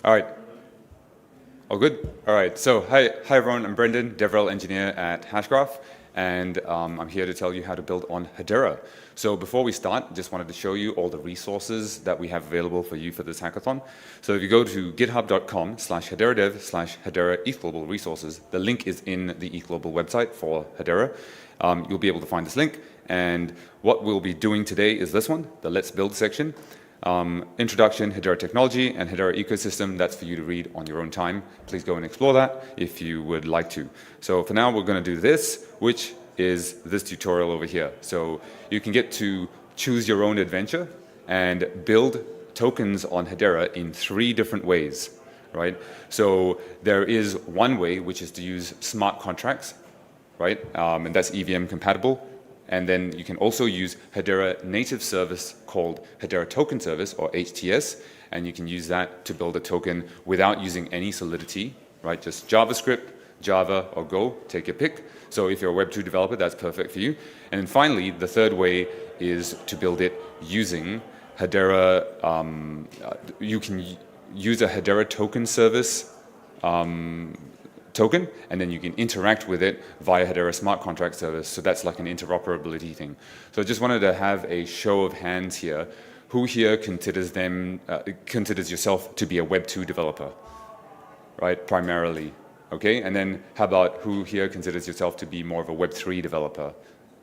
All right. All good? All right. So hi everyone. I'm Brendan, DevRel engineer at Hashgraph, and I'm here to tell you how to build on Hedera. So before we start, just wanted to show you all the resources that we have available for you for this hackathon. So if you go to github.com/hederadev/Hedera ETHGlobal resources, the link is in the ETHGlobal website for Hedera. You'll be able to find this link. And what we'll be doing today is this one, the Let's Build section. Introduction, Hedera technology, and Hedera ecosystem. That's for you to read on your own time. Please go and explore that if you would like to. So for now, we're going to do this, which is this tutorial over here. So you can get to choose your own adventure and build tokens on Hedera in 3 different ways, right? So there is one way, which is to use smart contracts, right? And that's EVM compatible. And then you can also use Hedera native service called Hedera Token Service, or HTS, and you can use that to build a token without using any Solidity, right? Just JavaScript, Java, or Go, take your pick. So if you're a Web2 developer, that's perfect for you. And then finally, the third way is to build it using Hedera. You can use a Hedera Token Service token, and then you can interact with it via Hedera Smart Contract Service. So that's like an interoperability thing. So I just wanted to have a show of hands here. Who here considers yourself to be a Web2 developer, right? Primarily, okay? And then how about who here considers yourself to be more of a Web3 developer?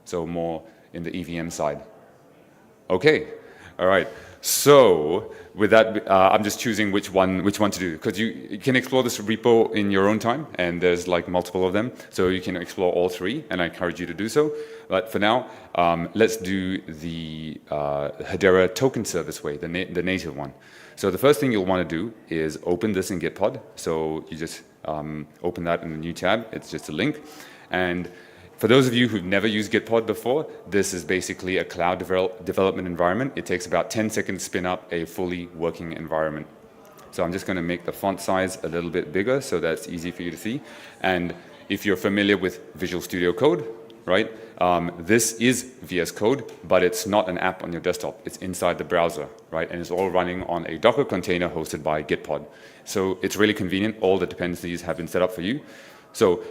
So more in the EVM side. Okay, all right. So with that, I'm just choosing which one to do, because you can explore this repo in your own time, and there's like multiple of them, so you can explore all 3, and I encourage you to do so. But for now, let's do the Hedera Token Service way, the native one. So the first thing you'll want to do is open this in Gitpod. So you just open that in a new tab. It's just a link, and for those of you who've never used Gitpod before, this is basically a cloud development environment. It takes about 10 seconds to spin up a fully working environment. So I'm just going to make the font size a little bit bigger so that's easy for you to see. And if you're familiar with Visual Studio Code, right, this is VS Code, but it's not an app on your desktop. It's inside the browser, right? And it's all running on a Docker container hosted by Gitpod. So it's really convenient. All the dependencies have been set up for you. So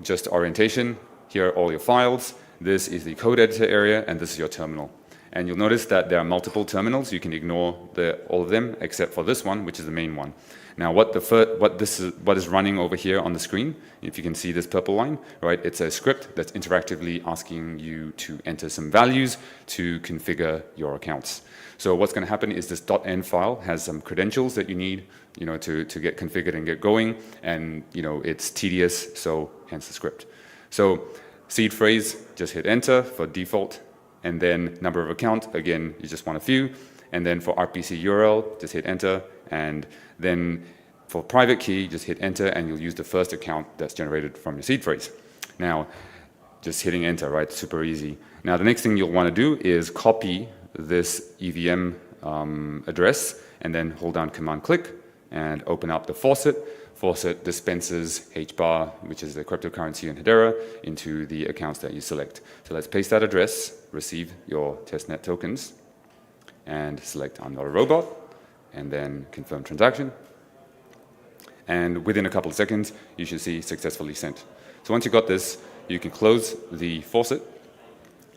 just orientation. Here are all your files. This is the code editor area, and this is your terminal. And you'll notice that there are multiple terminals. You can ignore all of them except for this one, which is the main one. Now, what is running over here on the screen, if you can see this purple line, right? It's a script that's interactively asking you to enter some values to configure your accounts. So what's going to happen is this .env file has some credentials that you need, to get configured and get going, and it's tedious, so hence the script. So seed phrase, just hit enter for default, and then number of account, again, you just want a few, and then for RPC URL, just hit enter, and then for private key, just hit enter, and you'll use the first account that's generated from your seed phrase. Now, just hitting enter, right? Super easy. Now, the next thing you'll want to do is copy this EVM address, and then hold down Command-click, and open up the faucet. Faucet dispenses HBAR, which is the cryptocurrency in Hedera, into the accounts that you select. So let's paste that address, receive your testnet tokens, and select I'm not a robot, and then confirm transaction. And within a couple of seconds, you should see successfully sent. So once you've got this, you can close the faucet,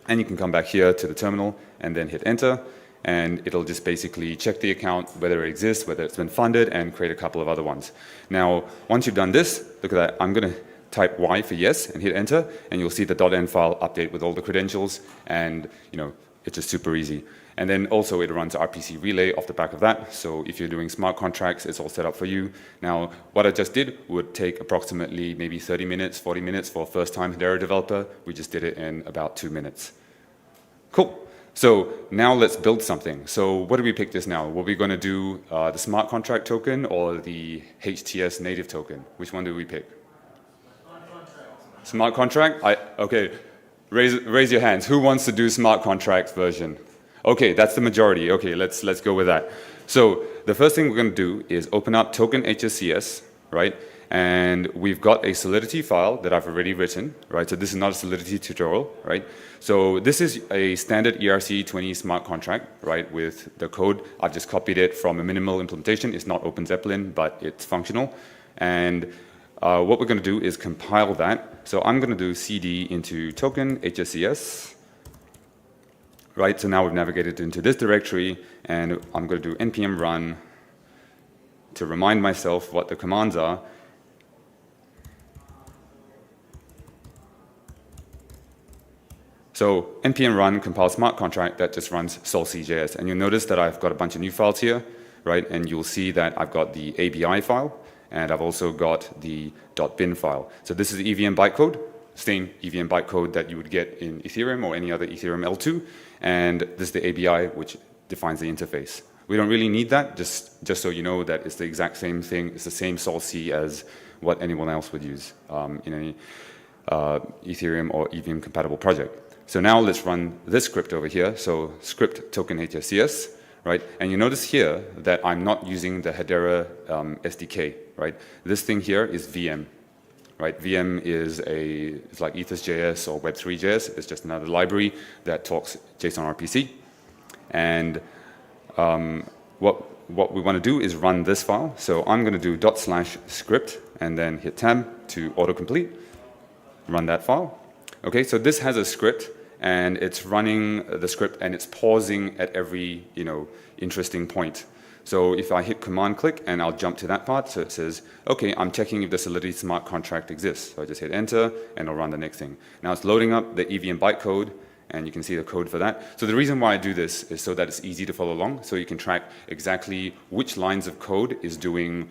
and you can come back here to the terminal, and then hit enter. And it'll just basically check the account, whether it exists, whether it's been funded, and create a couple of other ones. Now, once you've done this, look at that. I'm going to type Y for yes and hit enter, and you'll see the .env file update with all the credentials, and it's just super easy. And then also it runs RPC relay off the back of that. So if you're doing smart contracts, it's all set up for you. Now, what I just did would take approximately maybe 30 minutes, 40 minutes for a first-time Hedera developer. We just did it in about 2 minutes. Cool. So now let's build something. So what do we pick this now? Were we going to do the smart contract token or the HTS native token? Which one do we pick? Smart contract? Okay, raise your hands. Who wants to do smart contract version? Okay, that's the majority. Okay, let's go with that. So the first thing we're going to do is open up token HSCS, right? And we've got a Solidity file that I've already written, right? So this is not a Solidity tutorial, right? So this is a standard ERC20 smart contract, right? With the code, I've just copied it from a minimal implementation. It's not Open Zeppelin, but it's functional. And what we're going to do is compile that. So I'm going to do cd into token HSCS, right? So now we've navigated into this directory, and I'm going to do npm run to remind myself what the commands are. So npm run compile smart contract that just runs solc.js, and you'll notice that I've got a bunch of new files here, right? And you'll see that I've got the ABI file, and I've also got the .bin file. So this is the EVM bytecode, same EVM bytecode that you would get in Ethereum or any other Ethereum L2, and this is the ABI, which defines the interface. We don't really need that, just so you know that it's the exact same thing. It's the same solc as what anyone else would use in any Ethereum or EVM compatible project. So now let's run this script over here. So script token HSCS, right? And you notice here that I'm not using the Hedera SDK, right? This thing here is VM, right? VM is it's like ETHGlobal or Web3.js. It's just another library that talks JSON RPC. And what we want to do is run this file. So I'm going to do /script and then hit tab to autocomplete, run that file. Okay, so this has a script, and it's running the script, and it's pausing at every, interesting point. So if I hit command click, and I'll jump to that part, so it says, okay, I'm checking if the Solidity smart contract exists. So I just hit enter, and I'll run the next thing. Now it's loading up the EVM bytecode, and you can see the code for that. So the reason why I do this is so that it's easy to follow along, so you can track exactly which lines of code is doing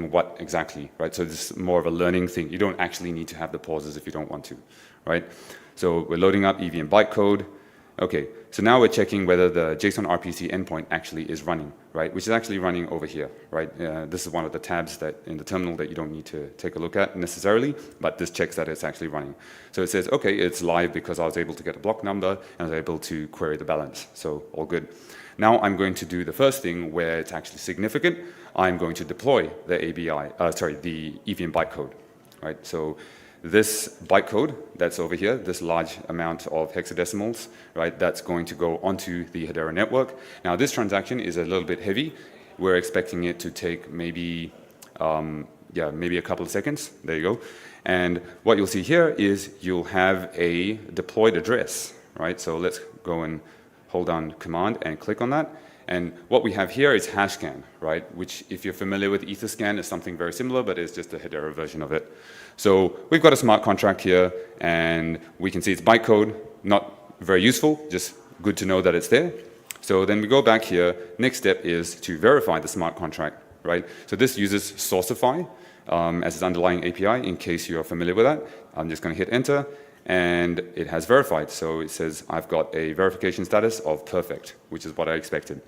what exactly, right? So this is more of a learning thing. You don't actually need to have the pauses if you don't want to, right? So we're loading up EVM bytecode. Okay, so now we're checking whether the JSON RPC endpoint actually is running, right? Which is actually running over here, right? This is one of the tabs that in the terminal that you don't need to take a look at necessarily, but this checks that it's actually running. So it says, okay, it's live because I was able to get a block number and I was able to query the balance. So all good. Now I'm going to do the first thing where it's actually significant. I'm going to deploy the the EVM bytecode, right? So this bytecode that's over here, this large amount of hexadecimals, right, that's going to go onto the Hedera network. Now this transaction is a little bit heavy. We're expecting it to take maybe a couple of seconds. There you go. And what you'll see here is you'll have a deployed address, right? So let's go and hold down command and click on that. And what we have here is hashscan, right? Which, if you're familiar with Etherscan, is something very similar, but it's just a Hedera version of it. So we've got a smart contract here, and we can see it's bytecode, not very useful, just good to know that it's there. So then we go back here. Next step is to verify the smart contract, right? So this uses Sourcify as its underlying API, in case you are familiar with that. I'm just going to hit enter, and it has verified. So it says I've got a verification status of perfect, which is what I expected.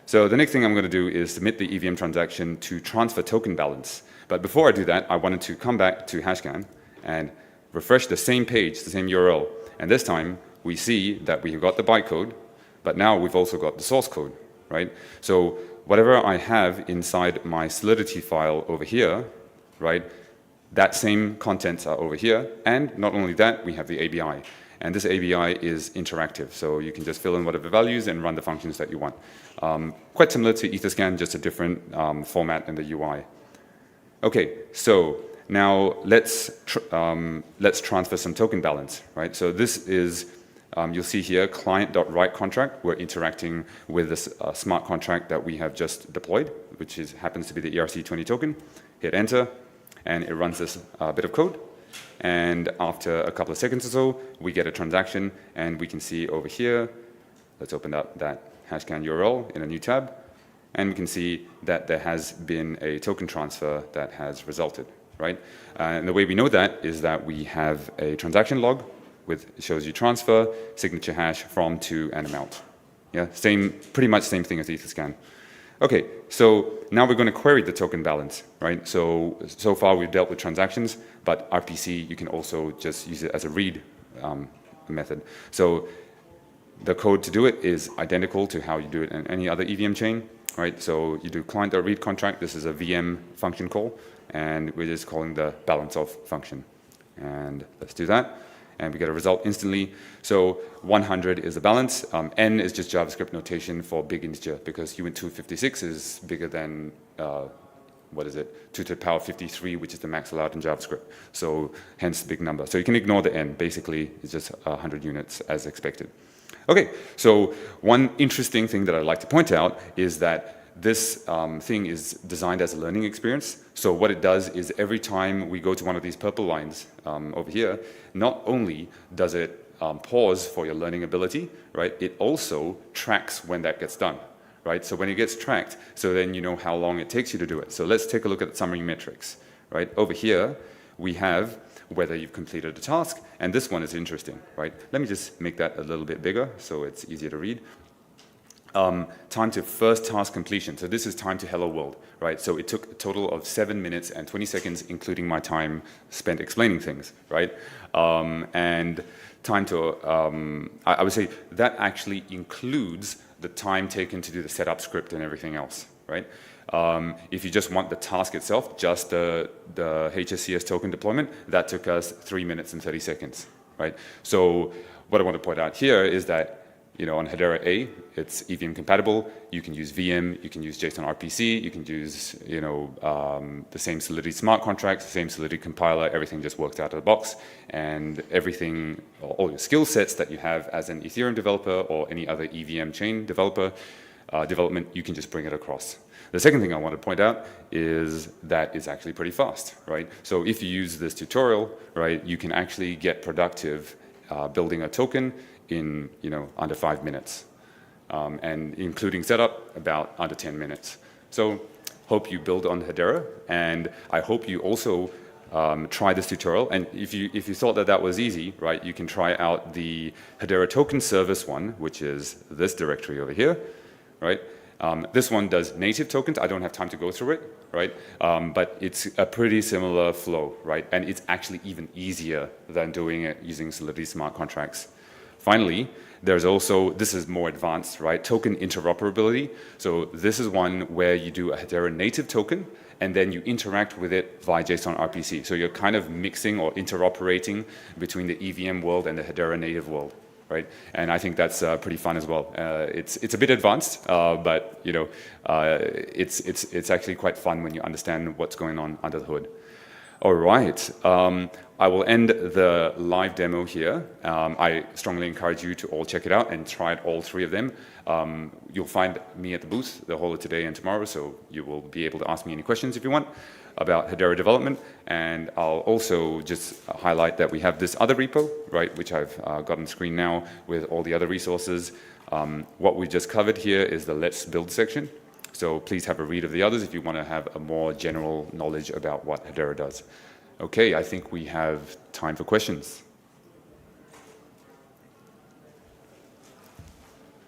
So the next thing I'm going to do is submit the EVM transaction to transfer token balance. But before I do that, I wanted to come back to hashscan and refresh the same page, the same URL. And this time, we see that we've got the bytecode, but now we've also got the source code, right? So whatever I have inside my Solidity file over here, right, that same contents are over here. And not only that, we have the ABI. And this ABI is interactive, so you can just fill in whatever values and run the functions that you want. Quite similar to Etherscan, just a different format in the UI. Okay, so now let's transfer some token balance, right? So this is, you'll see here, client.write contract. We're interacting with this smart contract that we have just deployed, which happens to be the ERC20 token. Hit enter, and it runs this bit of code. And after a couple of seconds or so, we get a transaction, and we can see over here, let's open up that hashscan URL in a new tab, and we can see that there has been a token transfer that has resulted, right? And the way we know that is that we have a transaction log with, it shows you transfer, signature hash, from, to, and amount. Yeah, pretty much same thing as Etherscan. Okay, so now we're going to query the token balance, right? So far we've dealt with transactions, but RPC, you can also just use it as a read method. So the code to do it is identical to how you do it in any other EVM chain. right? So you do client.read contract. This is a VM function call, and we're just calling the balance of function. And let's do that. And we get a result instantly. So 100 is the balance. N is just JavaScript notation for big integer, because uint256 is bigger than, what is it, 2 to the power 53, which is the max allowed in JavaScript. So hence the big number. So you can ignore the N. Basically, it's just 100 units as expected. Okay, so one interesting thing that I'd like to point out is that this thing is designed as a learning experience. So what it does is every time we go to one of these purple lines over here, not only does it pause for your learning ability, right? It also tracks when that gets done, right? So when it gets tracked, so then you know how long it takes you to do it. So let's take a look at summary metrics, right? Over here, we have whether you've completed a task, and this one is interesting, right? Let me just make that a little bit bigger so it's easier to read. Time to first task completion. So this is time to hello world, right? So it took a total of 7 minutes and 20 seconds, including my time spent explaining things, right? And time to, I would say that actually includes the time taken to do the setup script and everything else, right? If you just want the task itself, just the HSCS token deployment, that took us 3 minutes and 30 seconds, right? So what I want to point out here is that, you know, on Hedera A, it's EVM compatible. You can use VM, you can use JSON RPC, you can use, you know, the same Solidity smart contracts, the same Solidity compiler, everything just works out of the box. And everything, all your skill sets that you have as an Ethereum developer or any other EVM chain developer, development, you can just bring it across. The second thing I want to point out is that it's actually pretty fast, right? So if you use this tutorial, right, you can actually get productive building a token in, you know, under 5 minutes, and including setup about under 10 minutes. So hope you build on Hedera, and I hope you also try this tutorial. And if you thought that was easy, right, you can try out the Hedera Token Service one, which is this directory over here, right? This one does native tokens. I don't have time to go through it, right? But it's a pretty similar flow, right? And it's actually even easier than doing it using Solidity smart contracts. Finally, there's also, this is more advanced, right? Token interoperability. So this is one where you do a Hedera native token, and then you interact with it via JSON RPC. So you're kind of mixing or interoperating between the EVM world and the Hedera native world, right? And I think that's pretty fun as well. It's a bit advanced, but you know, it's actually quite fun when you understand what's going on under the hood. All right, I will end the live demo here. I strongly encourage you to all check it out and try it, all 3 of them. You'll find me at the booth the whole of today and tomorrow, so you will be able to ask me any questions if you want about Hedera development. And I'll also just highlight that we have this other repo, right, which I've got on screen now with all the other resources. What we just covered here is the Let's Build section. So please have a read of the others if you want to have a more general knowledge about what Hedera does. Okay, I think we have time for questions.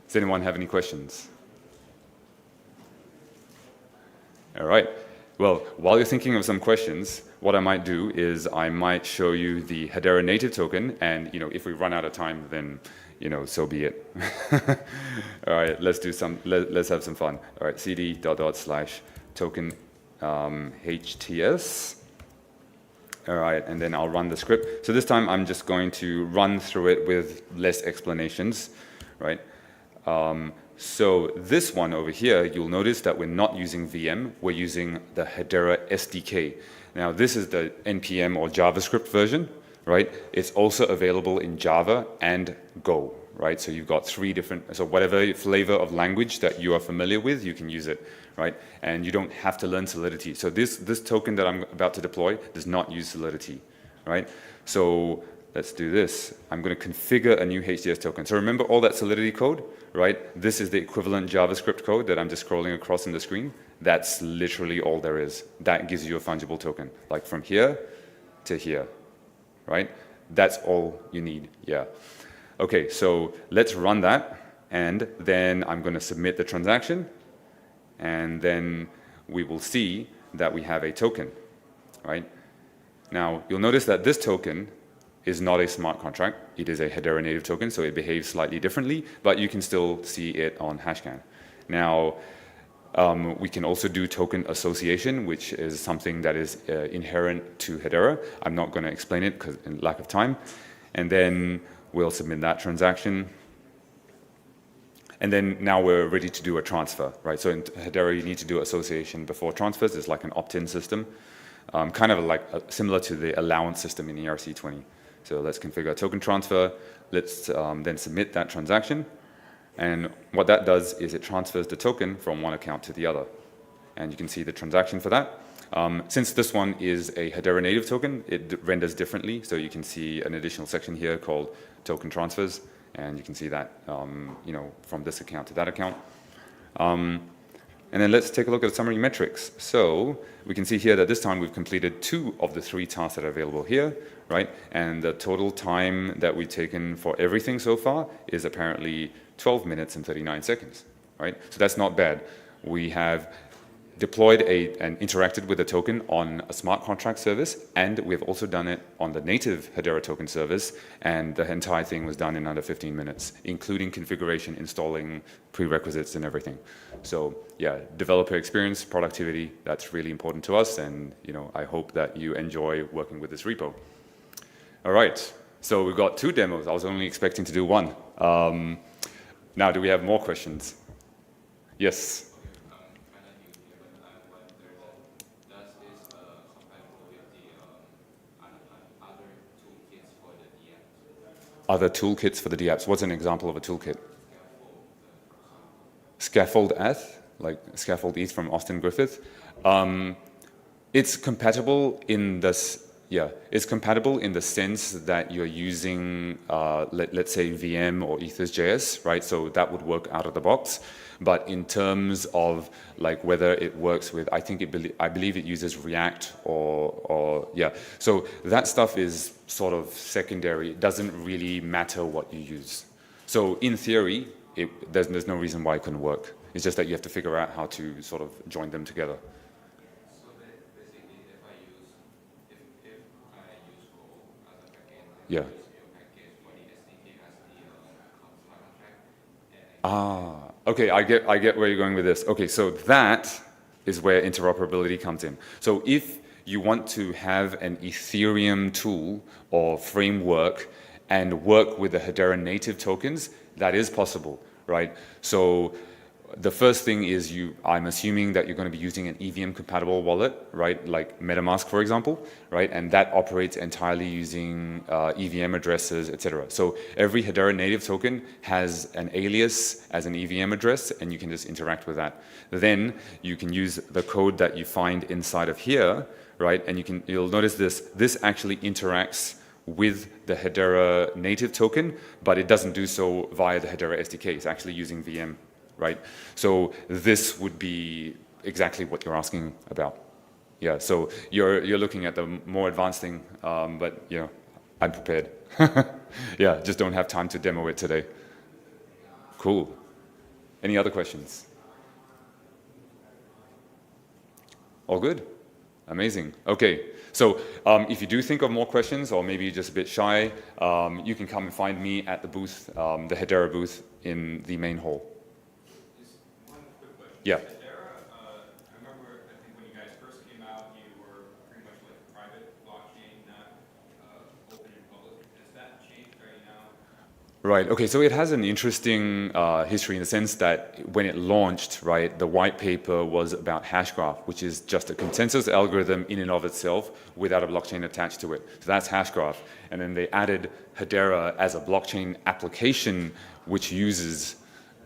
Does anyone have any questions? All right. Well, while you're thinking of some questions, what I might do is I might show you the Hedera native token, and you know, if we run out of time, then you know, so be it. All right, let's do some. Let's have some fun. All right, cd:/token HTS. All right, and then I'll run the script. So this time I'm just going to run through it with less explanations, right? So this one over here, you'll notice that we're not using VM, we're using the Hedera SDK. Now this is the NPM or JavaScript version, right? It's also available in Java and Go, right? So you've got 3 different, so whatever flavor of language that you are familiar with, you can use it, right? And you don't have to learn Solidity. So this token that I'm about to deploy does not use Solidity, right? So let's do this. I'm going to configure a new HTS token. So remember all that Solidity code, right? This is the equivalent JavaScript code that I'm just scrolling across on the screen. That's literally all there is. That gives you a fungible token, like from here to here, right? That's all you need, yeah. Okay, so let's run that, and then I'm going to submit the transaction, and then we will see that we have a token, right? Now, you'll notice that this token is not a smart contract. It is a Hedera native token, so it behaves slightly differently, but you can still see it on Hashcan. Now, We can also do token association, which is something that is inherent to Hedera. I'm not going to explain it because in lack of time. And then we'll submit that transaction. And then now we're ready to do a transfer, right? So in Hedera, you need to do association before transfers. It's like an opt-in system, kind of like similar to the allowance system in ERC20. So let's configure a token transfer. Let's then submit that transaction. And what that does is it transfers the token from one account to the other. And you can see the transaction for that. Since this one is a Hedera native token, it renders differently. So you can see an additional section here called token transfers. And you can see that from this account to that account. And then let's take a look at summary metrics. So we can see here that this time we've completed 2 of the 3 tasks that are available here, right? And the total time that we've taken for everything so far is apparently 12 minutes and 39 seconds, right? So that's not bad. We have deployed and interacted with the token on a smart contract service, and we've also done it on the native Hedera token service, and the entire thing was done in under 15 minutes, including configuration, installing prerequisites and everything. So yeah, developer experience, productivity, that's really important to us, and I hope that you enjoy working with this repo. All right, so we've got 2 demos. I was only expecting to do 1. Now, do we have more questions? Yes. Other toolkits for the dApps. What's an example of a toolkit? Scaffold ETH, like Scaffold ETH from Austin Griffith. It's compatible in this. Yeah, it's compatible in the sense that you're using, let's say, VM or Ethers.js, right? So that would work out of the box. But in terms of like whether it works with, I believe it uses React or yeah. So that stuff is sort of secondary. It doesn't really matter what you use. So in theory, there's no reason why it couldn't work. It's just that you have to figure out how to sort of join them together. Yeah. Okay, I get where you're going with this. Okay, so that is where interoperability comes in. So if you want to have an Ethereum tool or framework and work with the Hedera native tokens, that is possible, right? So the first thing is I'm assuming that you're going to be using an EVM compatible wallet, right? Like MetaMask, for example, right? And that operates entirely using EVM addresses, etc. So every Hedera native token has an alias as an EVM address, and you can just interact with that. Then you can use the code that you find inside of here, right? And you'll notice this actually interacts with the Hedera native token, but it doesn't do so via the Hedera SDK. It's actually using VM. Right, so this would be exactly what you're asking about. Yeah, so you're looking at the more advanced thing, but I'm prepared. Yeah, just don't have time to demo it today. Cool. Any other questions? All good? Amazing. Okay, so if you do think of more questions, or maybe you're just a bit shy, you can come and find me at the booth, the Hedera booth in the main hall. Yeah. Hedera, I remember, I think when you guys first came out, you were pretty much like a private blockchain, not open and public. Has that changed right now? Right. Okay. So it has an interesting history in the sense that when it launched, right, the white paper was about Hashgraph, which is just a consensus algorithm in and of itself without a blockchain attached to it. So that's Hashgraph. And then they added Hedera as a blockchain application, which uses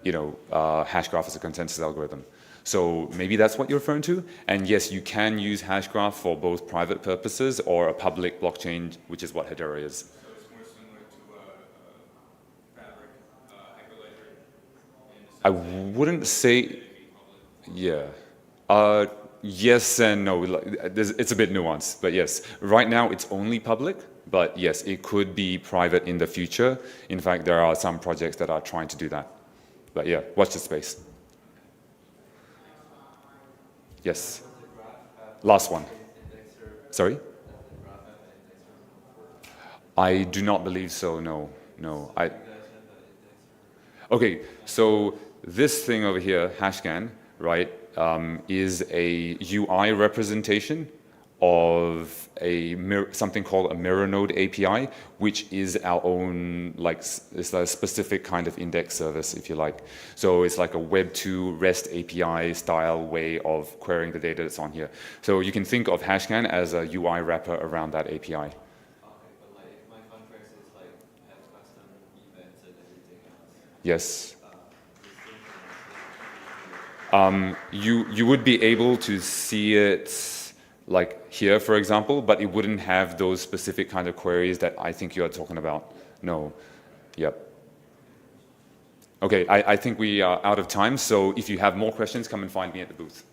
Hashgraph as a consensus algorithm. So maybe that's what you're referring to. And yes, you can use Hashgraph for both private purposes or a public blockchain, which is what Hedera is. So it's more similar to Fabric, Hyperledger? I wouldn't say, yeah. Yes and no. It's a bit nuanced, but yes. Right now, it's only public, but yes, it could be private in the future. In fact, there are some projects that are trying to do that. But yeah, watch the space. Yes. Last one. Sorry? I do not believe so, no. Okay, so this thing over here, Hashcan, right, is a UI representation of something called a mirror node API, which is our own, like, it's a specific kind of index service, if you like. So it's like a Web2 REST API style way of querying the data that's on here. So you can think of Hashcan as a UI wrapper around that API. Okay, but like if my contracts is like have custom events and everything else. Yes. The You would be able to see it like here, for example, but it wouldn't have those specific kind of queries that I think you are talking about. No. Yep. Okay, I think we are out of time, so if you have more questions, come and find me at the booth.